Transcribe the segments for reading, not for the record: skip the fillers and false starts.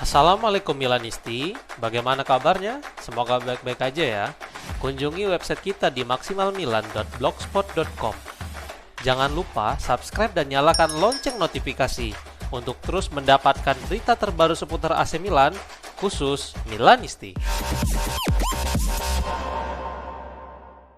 Assalamualaikum Milanisti, bagaimana kabarnya? Semoga baik-baik aja ya. Kunjungi website kita di maksimalmilan.blogspot.com. Jangan lupa subscribe dan nyalakan lonceng notifikasi untuk terus mendapatkan berita terbaru seputar AC Milan, khusus Milanisti.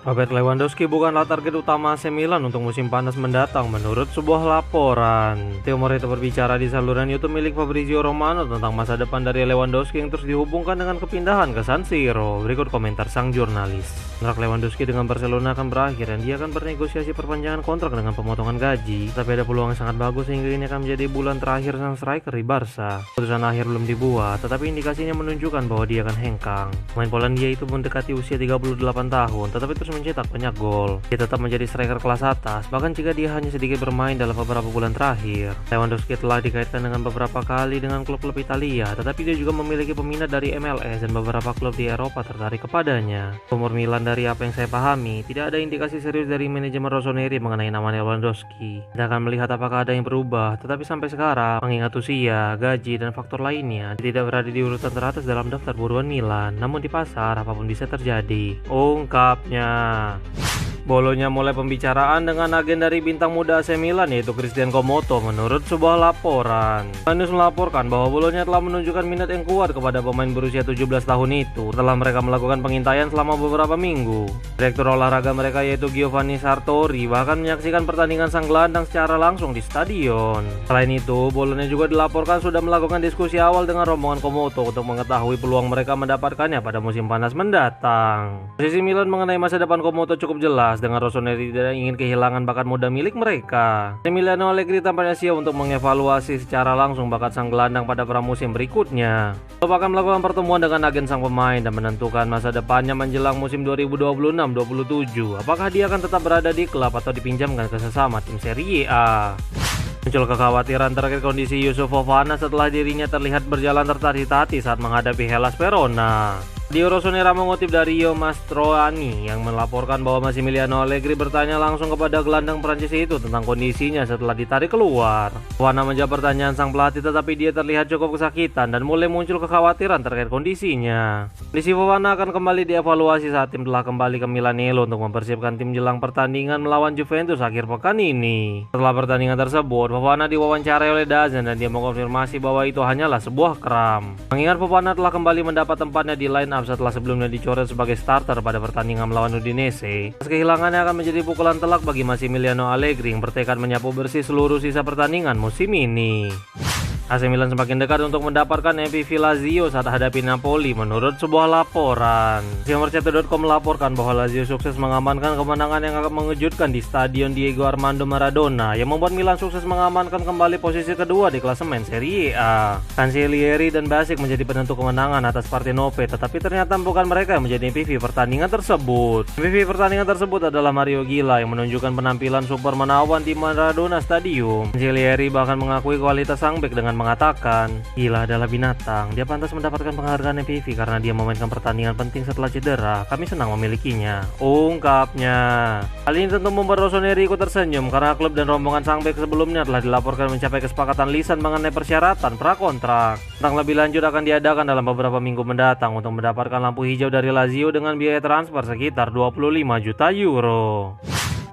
Robert Lewandowski bukanlah target utama AC Milan untuk musim panas mendatang menurut sebuah laporan. Theo Moreto berbicara di saluran YouTube milik Fabrizio Romano tentang masa depan dari Lewandowski yang terus dihubungkan dengan kepindahan ke San Siro. Berikut komentar sang jurnalis. Kontrak Lewandowski dengan Barcelona akan berakhir dan dia akan bernegosiasi perpanjangan kontrak dengan pemotongan gaji. Tapi ada peluang yang sangat bagus sehingga ini akan menjadi bulan terakhir sang striker di Barca. Keputusan akhir belum dibuat, tetapi indikasinya menunjukkan bahwa dia akan hengkang. Pemain Polandia itu mendekati usia 38 tahun, tetapi terus mencetak banyak gol. Dia tetap menjadi striker kelas atas, bahkan jika dia hanya sedikit bermain dalam beberapa bulan terakhir. Lewandowski telah dikaitkan dengan beberapa kali dengan klub-klub Italia, tetapi dia juga memiliki peminat dari MLS dan beberapa klub di Eropa tertarik kepadanya. Umur Milan dari apa yang saya pahami, tidak ada indikasi serius dari manajemen Rossoneri mengenai nama Lewandowski. Kita akan melihat apakah ada yang berubah, tetapi sampai sekarang, mengingat usia, gaji, dan faktor lainnya, dia tidak berada di urutan teratas dalam daftar buruan Milan. Namun di pasar, apapun bisa terjadi. Ungkapnya. Bolonya mulai pembicaraan dengan agen dari bintang muda AC Milan yaitu Christian Komoto menurut sebuah laporan. Manus melaporkan bahwa Bolonya telah menunjukkan minat yang kuat kepada pemain berusia 17 tahun itu setelah mereka melakukan pengintaian selama beberapa minggu. Direktur olahraga mereka yaitu Giovanni Sartori bahkan menyaksikan pertandingan sang gelandang secara langsung di stadion. Selain itu, Bolonya juga dilaporkan sudah melakukan diskusi awal dengan rombongan Komoto untuk mengetahui peluang mereka mendapatkannya pada musim panas mendatang. Posisi Milan mengenai masa depan Komoto cukup jelas dengan Rossoneri tidak ingin kehilangan bakat muda milik mereka. Emiliano Allegri tampaknya siap untuk mengevaluasi secara langsung bakat sang gelandang pada pramusim berikutnya. Klub akan melakukan pertemuan dengan agen sang pemain dan menentukan masa depannya menjelang musim 2026-27. Apakah dia akan tetap berada di klub atau dipinjamkan ke sesama tim Serie A? Muncul kekhawatiran terkait kondisi Yusuf Fofana setelah dirinya terlihat berjalan tertatih-tatih saat menghadapi Hellas Verona. Dio Rossoneri mengutip dari Io Mastroianni yang melaporkan bahwa Massimiliano Allegri bertanya langsung kepada gelandang Prancis itu tentang kondisinya setelah ditarik keluar. Fofana menjawab pertanyaan sang pelatih tetapi dia terlihat cukup kesakitan dan mulai muncul kekhawatiran terkait kondisinya. Kondisi Fofana akan kembali dievaluasi saat tim telah kembali ke Milanello untuk mempersiapkan tim jelang pertandingan melawan Juventus akhir pekan ini. Setelah pertandingan tersebut, Fofana diwawancarai oleh DAZN dan dia mengonfirmasi bahwa itu hanyalah sebuah kram. Mengingat Fofana telah kembali mendapat tempatnya di line up setelah sebelumnya dicoret sebagai starter pada pertandingan melawan Udinese. Kehilangannya akan menjadi pukulan telak bagi Massimiliano Allegri yang bertekad menyapu bersih seluruh sisa pertandingan musim ini. AC Milan semakin dekat untuk mendapatkan MVP Lazio saat hadapi Napoli menurut sebuah laporan. Nomor1.com melaporkan bahwa Lazio sukses mengamankan kemenangan yang akan mengejutkan di Stadion Diego Armando Maradona yang membuat Milan sukses mengamankan kembali posisi kedua di klasemen Serie A. Cancellieri dan Basic menjadi penentu kemenangan atas Partenope, tetapi ternyata bukan mereka yang menjadi MVP pertandingan tersebut. MVP pertandingan tersebut adalah Mario Gila yang menunjukkan penampilan super menawan di Maradona Stadium. Cancellieri bahkan mengakui kualitas sang bek dengan mengatakan, "Gila adalah binatang, dia pantas mendapatkan penghargaan MVP karena dia memainkan pertandingan penting setelah cedera. Kami senang memilikinya," ungkapnya. Hal ini tentu membuat Rossoneri ikut tersenyum karena klub dan rombongan sang bek sebelumnya telah dilaporkan mencapai kesepakatan lisan mengenai persyaratan prakontrak. Tentang lebih lanjut akan diadakan dalam beberapa minggu mendatang untuk mendapatkan lampu hijau dari Lazio dengan biaya transfer sekitar 25 juta euro.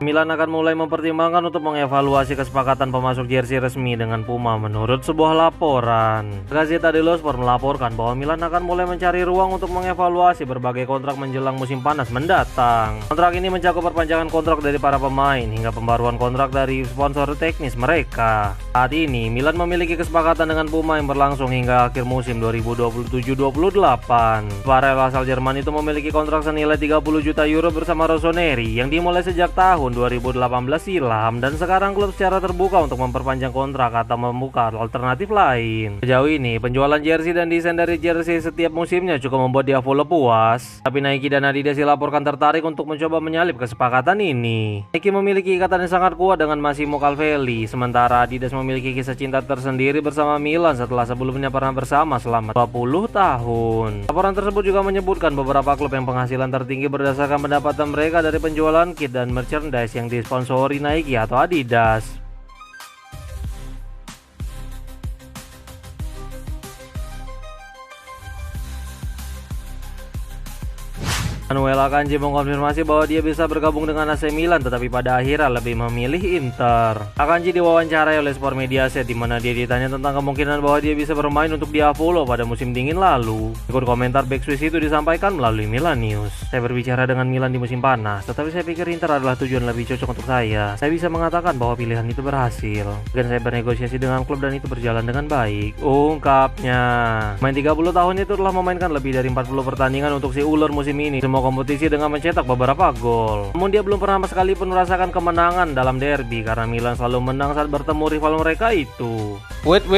Milan akan mulai mempertimbangkan untuk mengevaluasi kesepakatan pemasok jersey resmi dengan Puma menurut sebuah laporan. Gazzetta dello Sport melaporkan bahwa Milan akan mulai mencari ruang untuk mengevaluasi berbagai kontrak menjelang musim panas mendatang. Kontrak ini mencakup perpanjangan kontrak dari para pemain hingga pembaruan kontrak dari sponsor teknis mereka. Saat ini Milan memiliki kesepakatan dengan Puma yang berlangsung hingga akhir musim 2027-28. Farel asal Jerman itu memiliki kontrak senilai 30 juta euro bersama Rossoneri yang dimulai sejak tahun 2018 silam dan sekarang klub secara terbuka untuk memperpanjang kontrak atau membuka alternatif lain. Sejauh ini penjualan jersey dan desain dari jersey setiap musimnya cukup membuat Diavolo puas, tapi Nike dan Adidas dilaporkan tertarik untuk mencoba menyalip kesepakatan ini. Nike memiliki ikatan yang sangat kuat dengan Massimo Calvelli, sementara Adidas memiliki kisah cinta tersendiri bersama Milan setelah sebelumnya pernah bersama selama 20 tahun. Laporan tersebut juga menyebutkan beberapa klub yang penghasilan tertinggi berdasarkan pendapatan mereka dari penjualan kit dan merchandise yang disponsori Nike atau Adidas. Manuel Akanji mengkonfirmasi bahwa dia bisa bergabung dengan AC Milan, tetapi pada akhirnya lebih memilih Inter. Akanji diwawancarai oleh Sport Mediaset di mana dia ditanya tentang kemungkinan bahwa dia bisa bermain untuk Diavolo pada musim dingin lalu. Ikut komentar back Swiss itu disampaikan melalui Milan News. Saya berbicara dengan Milan di musim panas, tetapi saya pikir Inter adalah tujuan lebih cocok untuk saya. Saya bisa mengatakan bahwa pilihan itu berhasil. Dan saya bernegosiasi dengan klub dan itu berjalan dengan baik, ungkapnya. Main 30 tahun itu telah memainkan lebih dari 40 pertandingan untuk si ular musim ini, semua kompetisi dengan mencetak beberapa gol. Namun dia belum pernah sekalipun merasakan kemenangan dalam derby karena Milan selalu menang saat bertemu rival mereka itu. Wait,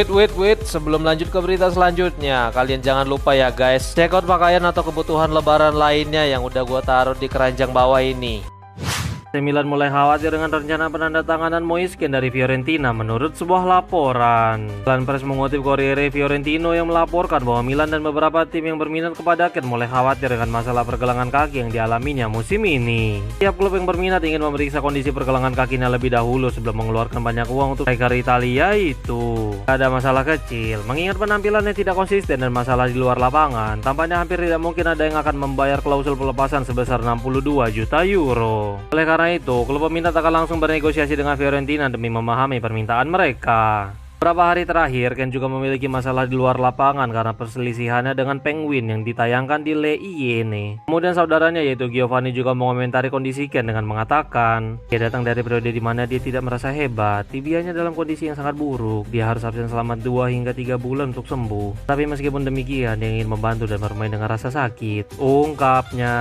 sebelum lanjut ke berita selanjutnya, kalian jangan lupa ya guys, check out pakaian atau kebutuhan lebaran lainnya yang udah gua taruh di keranjang bawah ini. AC Milan mulai khawatir dengan rencana penandatanganan Moiskin dari Fiorentina menurut sebuah laporan. Milan Press mengutip Corriere Fiorentino yang melaporkan bahwa Milan dan beberapa tim yang berminat kepada Ken mulai khawatir dengan masalah pergelangan kaki yang dialaminya musim ini. Tiap klub yang berminat ingin memeriksa kondisi pergelangan kakinya lebih dahulu sebelum mengeluarkan banyak uang untuk striker Italia itu. Ada masalah kecil, mengingat penampilannya tidak konsisten dan masalah di luar lapangan, tampaknya hampir tidak mungkin ada yang akan membayar klausul pelepasan sebesar 62 juta euro. Oleh karena itu, klub peminat akan langsung bernegosiasi dengan Fiorentina demi memahami permintaan mereka. Beberapa hari terakhir, Ken juga memiliki masalah di luar lapangan karena perselisihannya dengan Penguin yang ditayangkan di Le Iene. Kemudian saudaranya yaitu Giovanni juga mengomentari kondisi Ken dengan mengatakan, dia datang dari periode di mana dia tidak merasa hebat, tibianya dalam kondisi yang sangat buruk, dia harus absen selama 2 hingga 3 bulan untuk sembuh. Tapi meskipun demikian, dia ingin membantu dan bermain dengan rasa sakit, ungkapnya.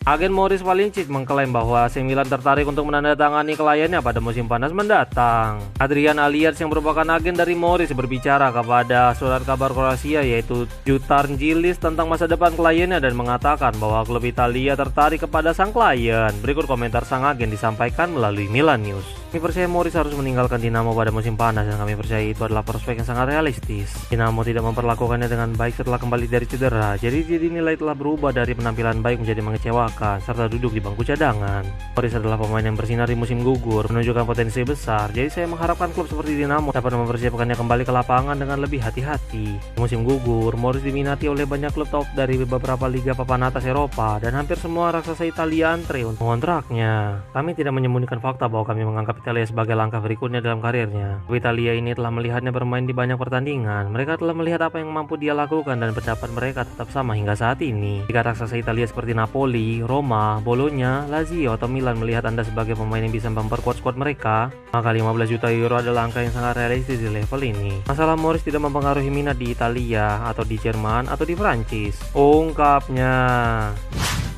Agen Maurice Valincic mengklaim bahwa AC Milan tertarik untuk menandatangani kliennya pada musim panas mendatang. Adrian Alias yang merupakan agen dari Maurice berbicara kepada surat kabar Kroasia yaitu Jutarn Gilis tentang masa depan kliennya dan mengatakan bahwa klub Italia tertarik kepada sang klien. Berikut komentar sang agen disampaikan melalui Milan News. Kami percaya Maurice harus meninggalkan Dinamo pada musim panas dan kami percaya itu adalah prospek yang sangat realistis. Dinamo tidak memperlakukannya dengan baik setelah kembali dari cedera, jadi dia dinilai telah berubah dari penampilan baik menjadi mengecewakan serta duduk di bangku cadangan. Maurice adalah pemain yang bersinar di musim gugur, menunjukkan potensi besar, jadi saya mengharapkan klub seperti Dinamo dapat mempersiapkannya kembali ke lapangan dengan lebih hati-hati. Di musim gugur, Maurice diminati oleh banyak klub top dari beberapa liga papan atas Eropa dan hampir semua raksasa Italia antre untuk mengontraknya. Kami tidak menyembunyikan fakta bahwa kami menganggap Italia sebagai langkah berikutnya dalam karirnya. Klub Italia ini telah melihatnya bermain di banyak pertandingan. Mereka telah melihat apa yang mampu dia lakukan dan pendapat mereka tetap sama hingga saat ini. Jika raksasa Italia seperti Napoli, Roma, Bologna, Lazio atau Milan melihat Anda sebagai pemain yang bisa memperkuat skuad mereka, maka 15 juta euro adalah angka yang sangat realistis di level ini. Masalah Maurice tidak mempengaruhi minat di Italia atau di Jerman atau di Prancis, ungkapnya.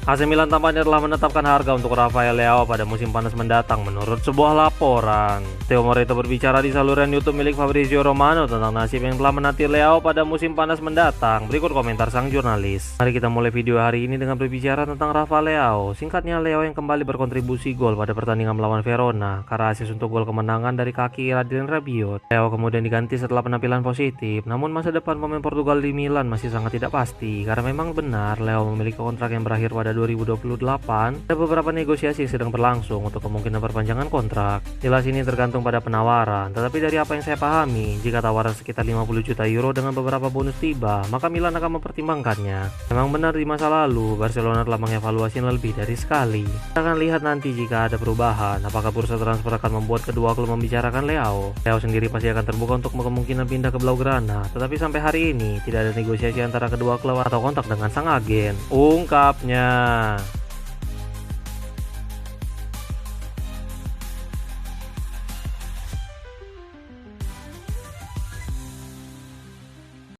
AC Milan tampaknya telah menetapkan harga untuk Rafael Leao pada musim panas mendatang menurut sebuah laporan. Theo Moreto berbicara di saluran YouTube milik Fabrizio Romano tentang nasib yang telah menanti Leao pada musim panas mendatang. Berikut komentar sang jurnalis. Mari kita mulai video hari ini dengan berbicara tentang Rafael Leao. Singkatnya, Leao yang kembali berkontribusi gol pada pertandingan melawan Verona karena asis untuk gol kemenangan dari kaki Adrien Rabiot. Leao kemudian diganti setelah penampilan positif, namun masa depan pemain Portugal di Milan masih sangat tidak pasti karena memang benar Leao memiliki kontrak yang berakhir pada 2028. Ada beberapa negosiasi yang sedang berlangsung untuk kemungkinan perpanjangan kontrak. Jelas ini tergantung pada penawaran, tetapi dari apa yang saya pahami, jika tawaran sekitar 50 juta euro dengan beberapa bonus tiba, maka Milan akan mempertimbangkannya. Memang benar di masa lalu Barcelona telah mengevaluasinya lebih dari sekali. Kita akan lihat nanti jika ada perubahan, apakah bursa transfer akan membuat kedua klub membicarakan Leao. Leao sendiri pasti akan terbuka untuk kemungkinan pindah ke Blaugrana, tetapi sampai hari ini tidak ada negosiasi antara kedua klub atau kontak dengan sang agen, ungkapnya.